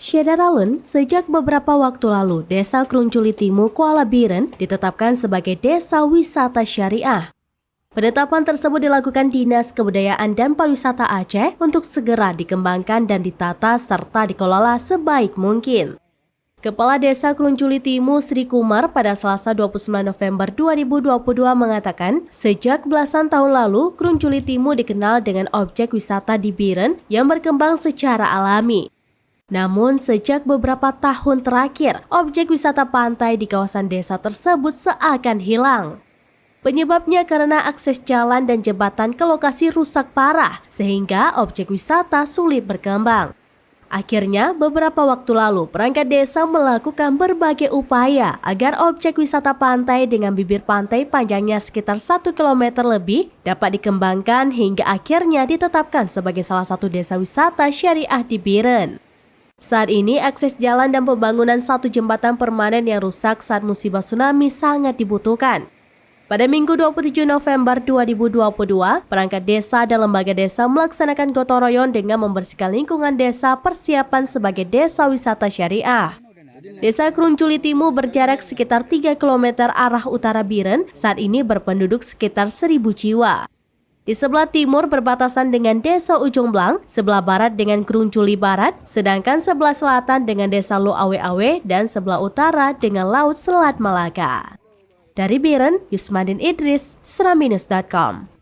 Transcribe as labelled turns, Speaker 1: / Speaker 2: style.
Speaker 1: Syedaralun, sejak beberapa waktu lalu, Desa Krungculitimu, Kuala Biren ditetapkan sebagai Desa Wisata Syariah. Penetapan tersebut dilakukan Dinas Kebudayaan dan Pariwisata Aceh untuk segera dikembangkan dan ditata serta dikelola sebaik mungkin. Kepala Desa Krungculitimu Sri Kumar pada Selasa 29 November 2022 mengatakan, sejak belasan tahun lalu, Krungculitimu dikenal dengan objek wisata di Biren yang berkembang secara alami. Namun, sejak beberapa tahun terakhir, objek wisata pantai di kawasan desa tersebut seakan hilang. Penyebabnya karena akses jalan dan jembatan ke lokasi rusak parah, sehingga objek wisata sulit berkembang. Akhirnya, beberapa waktu lalu, perangkat desa melakukan berbagai upaya agar objek wisata pantai dengan bibir pantai panjangnya sekitar 1 km lebih dapat dikembangkan hingga akhirnya ditetapkan sebagai salah satu desa wisata syariah di Biren. Saat ini, akses jalan dan pembangunan satu jembatan permanen yang rusak saat musibah tsunami sangat dibutuhkan. Pada Minggu 27 November 2022, perangkat desa dan lembaga desa melaksanakan gotong royong dengan membersihkan lingkungan desa persiapan sebagai desa wisata syariah. Desa Krungculitimu berjarak sekitar 3 km arah utara Biren, saat ini berpenduduk sekitar 1.000 jiwa. Di sebelah timur berbatasan dengan Desa Ujung Blang, sebelah barat dengan Krungculi Barat, sedangkan sebelah selatan dengan Desa Lo Awe Awe dan sebelah utara dengan Laut Selat Malaka. Dari Biren, Yusmadin Idris, Seraminus.com.